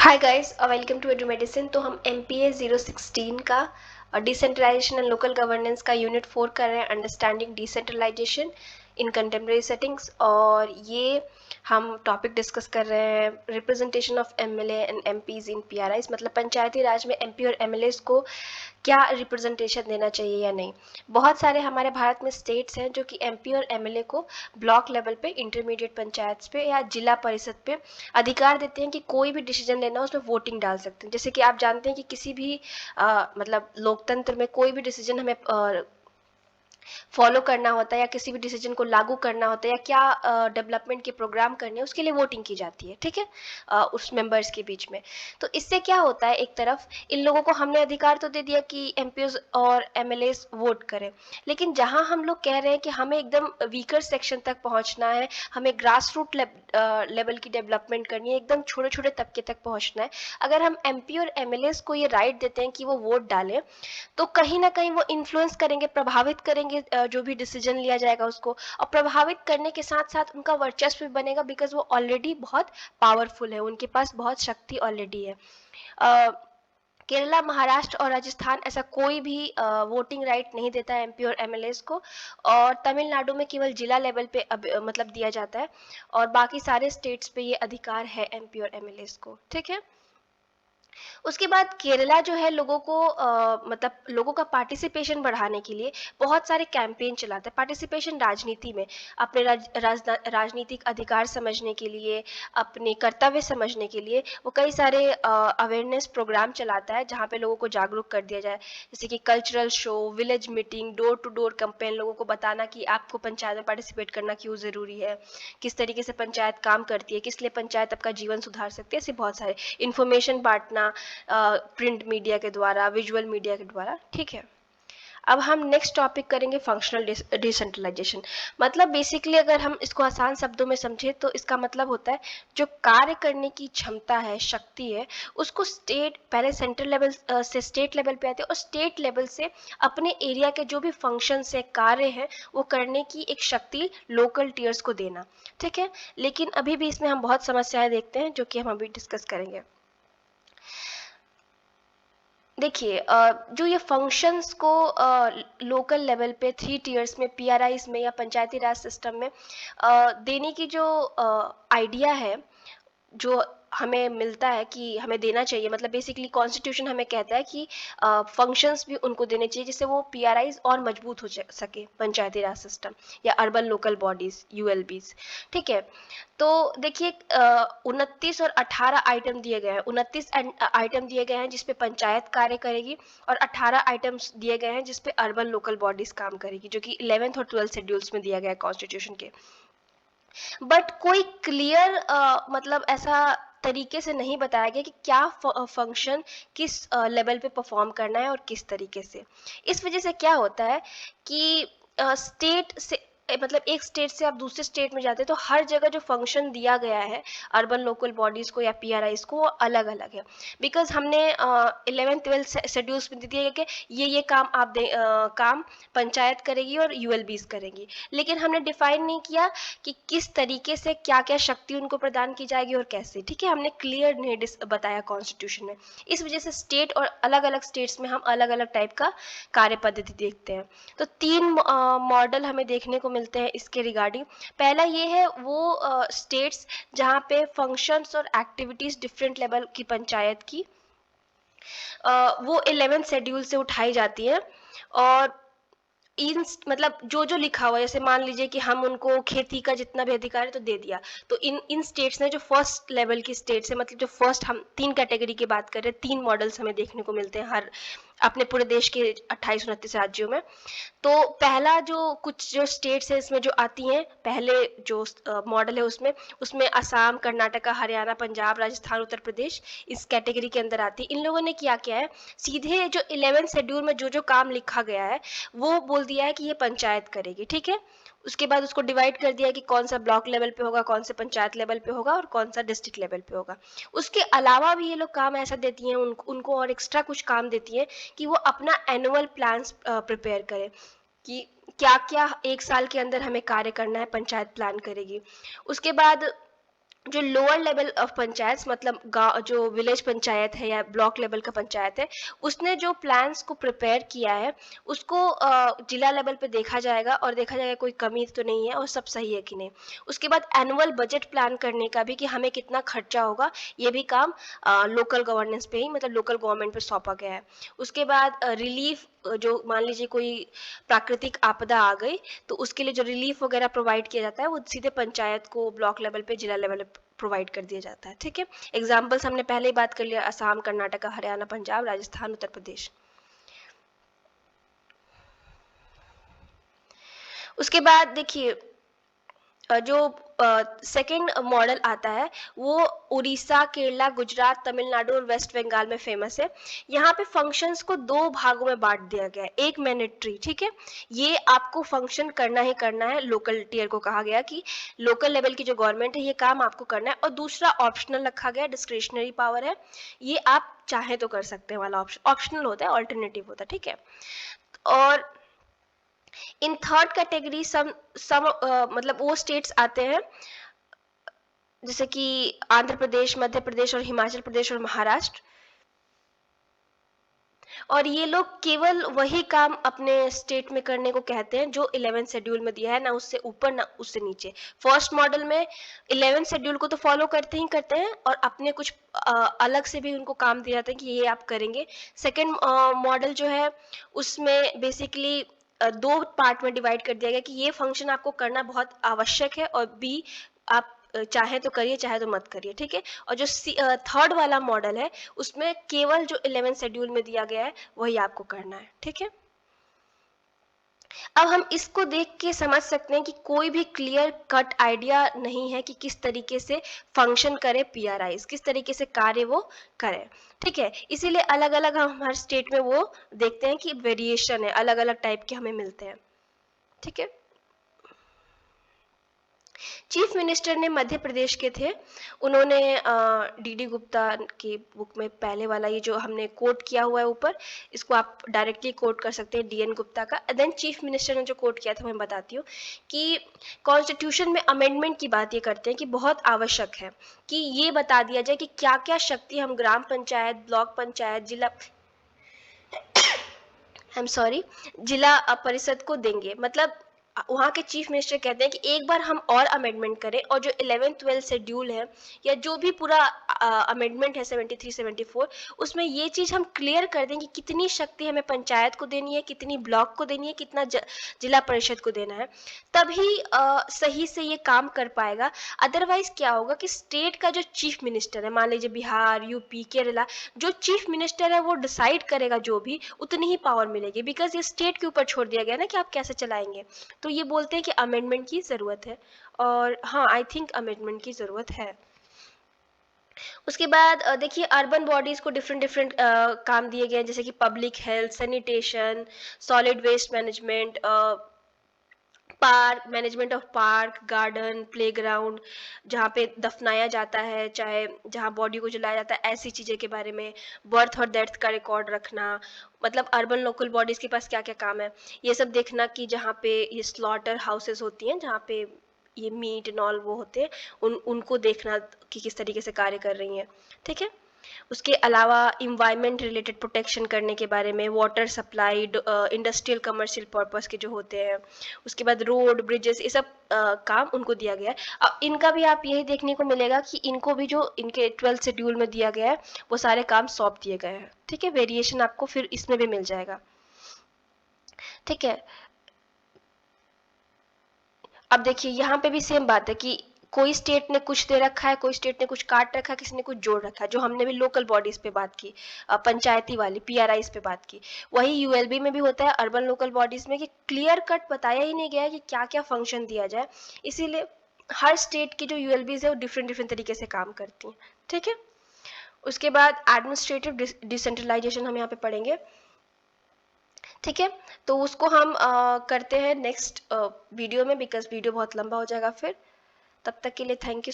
Hi guys, welcome to Edu Medicine. तो हम MPA 016 का डिसेंट्रलाइजेशन एंड लोकल गवर्नेंस का यूनिट 4 कर रहे हैं, understanding decentralisation in contemporary settings. और ये हम टॉपिक डिस्कस कर रहे हैं representation of MLA and MPs in PRIs, मतलब पंचायती राज में MP और MLAs को क्या रिप्रेजेंटेशन देना चाहिए या नहीं। बहुत सारे हमारे भारत में स्टेट्स हैं जो कि MP और MLA को ब्लॉक लेवल पे, इंटरमीडिएट पंचायत पे या जिला परिषद पे अधिकार देते हैं कि कोई भी डिसीजन लेना हो उसमें वोटिंग डाल सकते हैं। जैसे कि आप जानते हैं कि किसी भी मतलब लोकतंत्र में कोई भी डिसीजन हमें फॉलो करना होता है या किसी भी डिसीजन को लागू करना होता है या क्या डेवलपमेंट के प्रोग्राम करने हैं, उसके लिए वोटिंग की जाती है, ठीक है, उस मेंबर्स के बीच में। तो इससे क्या होता है, एक तरफ इन लोगों को हमने अधिकार तो दे दिया कि MPs और MLAs वोट करें, लेकिन जहां हम लोग कह रहे हैं कि हमें एकदम वीकर सेक्शन तक पहुंचना है, हमें ग्रास रूट लेवल की डेवलपमेंट करनी है, एकदम छोटे छोटे तबके तक पहुंचना है, अगर हम MP और MLAs को ये राइट देते हैं कि वो वोट डालें, तो कहीं ना कहीं वो इन्फ्लुएंस करेंगे, प्रभावित करेंगे जो भी डिसीजन लिया जाएगा उसको। और प्रभावित करने के साथ साथ उनका वर्चस्व भी बनेगा, बिकॉज वो ऑलरेडी बहुत पावरफुल है, उनके पास बहुत शक्ति ऑलरेडी है। केरला, महाराष्ट्र और राजस्थान ऐसा कोई भी वोटिंग राइट नहीं देता है MP और MLAs को, और तमिलनाडु में केवल जिला लेवल पे मतलब दिया जाता है, और बाकी सारे स्टेट्स पे ये अधिकार है MP और MLAs को, ठीक है। उसके बाद केरला जो है लोगों को मतलब लोगों का पार्टिसिपेशन बढ़ाने के लिए बहुत सारे कैंपेन चलाता है। पार्टिसिपेशन राजनीति में, अपने राजनीतिक अधिकार समझने के लिए, अपने कर्तव्य समझने के लिए वो कई सारे अवेयरनेस प्रोग्राम चलाता है जहाँ पे लोगों को जागरूक कर दिया जाए, जैसे कि cultural show, village meeting, door to door campaign, लोगों को बताना कि आपको पंचायत में पार्टिसिपेट करना क्यों ज़रूरी है, किस तरीके से पंचायत काम करती है, किस लिए पंचायत आपका जीवन सुधार सकती है, ऐसे बहुत सारे इन्फॉर्मेशन बांटना प्रिंट मीडिया के द्वारा, विजुअल मीडिया के द्वारा, ठीक है। अब हम नेक्स्ट टॉपिक करेंगे फंक्शनल डिसेंट्रलाइजेशन। मतलब बेसिकली अगर हम इसको आसान शब्दों में समझे तो इसका मतलब होता है जो कार्य करने की क्षमता है, शक्ति है, उसको स्टेट, पहले सेंट्रल लेवल से स्टेट लेवल पे आते हैं, और स्टेट लेवल से अपने एरिया के जो भी फंक्शंस है, कार्य है, वो करने की एक शक्ति लोकल टीयर्स को देना, ठीक है। लेकिन अभी भी इसमें हम बहुत समस्याएं देखते हैं जो कि हम अभी डिस्कस करेंगे। देखिए, जो ये फंक्शंस को लोकल लेवल पे 3 टियर्स में, PRIs में या पंचायती राज सिस्टम में देने की जो आइडिया है, जो हमें मिलता है कि हमें देना चाहिए, मतलब बेसिकली कॉन्स्टिट्यूशन हमें कहता है कि फंक्शंस भी उनको देने चाहिए जिससे वो PRIs और मजबूत हो सके, पंचायती राज सिस्टम या अर्बन लोकल बॉडीज, ULBs, ठीक है। तो देखिए, 29 और 18 आइटम दिए गए हैं, 29 आइटम दिए गए हैं जिसपे पंचायत कार्य करेगी, और 18 आइटम्स दिए गए हैं जिसपे अर्बन लोकल बॉडीज काम करेगी, जो कि 11th और 12th शेड्यूल्स में दिया गया है कॉन्स्टिट्यूशन के। बट कोई क्लियर मतलब ऐसा तरीके से नहीं बताया गया कि क्या फंक्शन किस लेवल पे परफॉर्म करना है और किस तरीके से। इस वजह से क्या होता है कि स्टेट से मतलब एक स्टेट से आप दूसरे स्टेट में जाते हैं तो हर जगह जो फंक्शन दिया गया है अर्बन लोकल बॉडीज को या PRIs को, वो अलग अलग है। बिकॉज हमने 11th-12th शेड्यूल्स में दे दिया कि ये काम आप काम पंचायत करेगी और ULBs करेंगी, लेकिन हमने डिफाइन नहीं किया कि किस तरीके से क्या क्या शक्ति उनको प्रदान की जाएगी और कैसे, ठीक है। हमने क्लियर नहीं बताया कॉन्स्टिट्यूशन में। इस वजह से स्टेट और अलग अलग स्टेट्स में हम अलग अलग टाइप का कार्य पद्धति देखते हैं। तो 3 मॉडल हमें देखने को मिलते हैं इसके रिगार्डिंग। पहला ये है वो स्टेट्स जहाँ पे फंक्शंस और एक्टिविटीज डिफरेंट लेवल की पंचायत की वो 11th शेड्यूल से उठाई जाती है, और इन मतलब जो जो लिखा हुआ है, जैसे मान लीजिए कि हम उनको खेती का जितना भी अधिकार है तो दे दिया, तो इन स्टेट्स ने, जो फर्स्ट लेवल की स्टेट्स है, मतलब जो फर्स्ट, हम 3 कैटेगरी की बात कर रहे हैं, 3 मॉडल्स हमें देखने को मिलते हैं हर अपने पूरे देश के 28-29 राज्यों में। तो पहला जो कुछ जो स्टेट्स है इसमें जो आती हैं, पहले जो मॉडल है उसमें उसमें असम, कर्नाटका, हरियाणा, पंजाब, राजस्थान, उत्तर प्रदेश इस कैटेगरी के अंदर आती है। इन लोगों ने क्या किया है, सीधे जो 11th शेड्यूल में जो जो काम लिखा गया है वो बोल दिया है कि ये पंचायत करेगी, ठीक है। उसके बाद उसको डिवाइड कर दिया कि कौन सा ब्लॉक लेवल पे होगा, कौन सा पंचायत लेवल पे होगा और कौन सा डिस्ट्रिक्ट लेवल पे होगा। उसके अलावा भी ये लोग काम ऐसा देती हैं, उनको और एक्स्ट्रा कुछ काम देती हैं कि वो अपना एनुअल प्लान्स प्रिपेयर करें कि क्या क्या एक साल के अंदर हमें कार्य करना है, पंचायत प्लान करेगी। उसके बाद जो लोअर लेवल ऑफ पंचायत मतलब गांव जो विलेज पंचायत है या ब्लॉक लेवल का पंचायत है, उसने जो प्लान्स को प्रिपेयर किया है उसको जिला लेवल पे देखा जाएगा और देखा जाएगा कोई कमी तो नहीं है और सब सही है कि नहीं। उसके बाद एनुअल बजट प्लान करने का भी कि हमें कितना खर्चा होगा, ये भी काम लोकल गवर्नेंस पे ही मतलब लोकल गवर्नमेंट पे सौंपा गया है। उसके बाद रिलीफ, जो मान लीजिए कोई प्राकृतिक आपदा आ गई तो उसके लिए जो रिलीफ वगैरह प्रोवाइड किया जाता है वो सीधे पंचायत को ब्लॉक लेवल पे जिला लेवल पे प्रोवाइड कर दिया जाता है। ठीक है, एग्जाम्पल्स हमने पहले ही बात कर लिया, असम, कर्नाटक, हरियाणा, पंजाब, राजस्थान, उत्तर प्रदेश। उसके बाद देखिए जो सेकंड मॉडल आता है वो उड़ीसा, केरला, गुजरात, तमिलनाडु और वेस्ट बंगाल में फेमस है। यहाँ पे फंक्शंस को दो भागों में बांट दिया गया है, एक मैंडेटरी, ठीक है, ये आपको फंक्शन करना ही करना है, लोकल टीयर को कहा गया कि लोकल लेवल की जो गवर्नमेंट है ये काम आपको करना है, और दूसरा ऑप्शनल रखा गया, डिस्क्रिशनरी पावर है, ये आप चाहे तो कर सकते हैं वाला ऑप्शन, ऑप्शनल होता है, ऑल्टरनेटिव होता है। ठीक है, और इन थर्ड कैटेगरी सम मतलब वो स्टेट्स आते हैं जैसे कि आंध्र प्रदेश, मध्य प्रदेश और हिमाचल प्रदेश और महाराष्ट्र, और ये लोग केवल वही काम अपने स्टेट में करने को कहते हैं जो 11th शेड्यूल में दिया है, ना उससे ऊपर ना उससे नीचे। फर्स्ट मॉडल में 11th शेड्यूल को तो फॉलो करते ही करते हैं और अपने कुछ अलग से भी उनको काम दिया जाता है कि ये आप करेंगे। सेकेंड मॉडल जो है उसमें बेसिकली दो पार्ट में डिवाइड कर दिया गया कि ये फंक्शन आपको करना बहुत आवश्यक है, और बी आप चाहे तो करिए चाहे तो मत करिए। ठीक है, और जो थर्ड वाला मॉडल है उसमें केवल जो 11th शेड्यूल में दिया गया है वही आपको करना है। ठीक है, अब हम इसको देख के समझ सकते हैं कि कोई भी क्लियर कट आइडिया नहीं है कि किस तरीके से फंक्शन करे पीआरआई, किस तरीके से कार्य वो करे। ठीक है, इसीलिए अलग अलग हम हर स्टेट में वो देखते हैं कि वेरिएशन है, अलग अलग टाइप के हमें मिलते हैं। ठीक है, चीफ मिनिस्टर ने मध्य प्रदेश के थे, उन्होंने डीडी गुप्ता की बुक में पहले वाला ये जो हमने कोट किया हुआ है ऊपर, इसको आप डायरेक्टली कोट कर सकते हैं डीएन गुप्ता का। देन चीफ मिनिस्टर ने जो कोट किया था मैं बताती हूँ कि कॉन्स्टिट्यूशन में अमेंडमेंट की बात ये करते हैं कि बहुत आवश्यक है कि ये बता दिया जाए कि क्या क्या शक्ति हम ग्राम पंचायत, ब्लॉक पंचायत, जिला जिला परिषद को देंगे। मतलब वहाँ के चीफ मिनिस्टर कहते हैं कि एक बार हम और अमेंडमेंट करें और जो 11th-12th शेड्यूल है या जो भी पूरा अमेंडमेंट है 73-74, उसमें ये चीज़ हम क्लियर कर दें कि कितनी शक्ति हमें पंचायत को देनी है, कितनी ब्लॉक को देनी है, कितना जिला परिषद को देना है, तभी सही से ये काम कर पाएगा। अदरवाइज क्या होगा कि स्टेट का जो चीफ मिनिस्टर है, मान लीजिए बिहार, यूपी, केरला, जो चीफ मिनिस्टर है वो डिसाइड करेगा जो भी, उतनी ही पावर मिलेगी, बिकॉज ये स्टेट के ऊपर छोड़ दिया गया ना कि आप कैसे चलाएंगे। तो ये बोलते हैं कि अमेंडमेंट की ज़रूरत है, और हाँ आई थिंक अमेंडमेंट की ज़रूरत है। उसके बाद देखिए अर्बन बॉडीज़ को डिफरेंट डिफरेंट काम दिए गए हैं, जैसे कि public health, sanitation, solid waste management, park management of park, garden, playground, जहाँ पे दफनाया जाता है, चाहे जहाँ बॉडी को जलाया जाता है, ऐसी चीज़ें के बारे में, बर्थ और डेथ का रिकॉर्ड रखना, मतलब अर्बन लोकल बॉडीज़ के पास क्या क्या काम है, ये सब देखना कि जहाँ पे ये स्लॉटर हाउसेस होती हैं, जहाँ पे ये मीट एंड ऑल वो होते हैं, उनको देखना कि किस तरीके से कार्य कर रही हैं। ठीक है, उसके अलावा इन्वायरमेंट रिलेटेड प्रोटेक्शन करने के बारे में, water supply, industrial commercial purpose के जो होते हैं, उसके बाद रोड, ब्रिजेस, ये सब काम उनको दिया गया है। अब इनका भी आप यही देखने को मिलेगा कि इनको भी जो इनके 12th शेड्यूल में दिया गया है वो सारे काम सौंप दिए गए हैं। ठीक है, वेरिएशन आपको फिर इसमें भी मिल जाएगा। ठीक है, अब देखिए यहाँ पे भी सेम बात है कि कोई स्टेट ने कुछ दे रखा है, कोई स्टेट ने कुछ काट रखा है, किसी ने कुछ जोड़ रखा है, जो हमने भी लोकल बॉडीज पे बात की, पंचायती वाली पीआरआईज पे बात की, वही यूएलबी में भी होता है, अर्बन लोकल बॉडीज में, कि क्लियर कट बताया ही नहीं गया है कि क्या क्या फंक्शन दिया जाए, इसीलिए हर स्टेट की जो यूएलबीज है वो डिफरेंट डिफरेंट तरीके से काम करती हैं। ठीक है, उसके बाद एडमिनिस्ट्रेटिव डिसेंट्रलाइजेशन हम यहाँ पे पढ़ेंगे। ठीक है, तो उसको हम करते हैं नेक्स्ट वीडियो में, बिकॉज वीडियो बहुत लंबा हो जाएगा फिर। तब तक के लिए थैंक यू।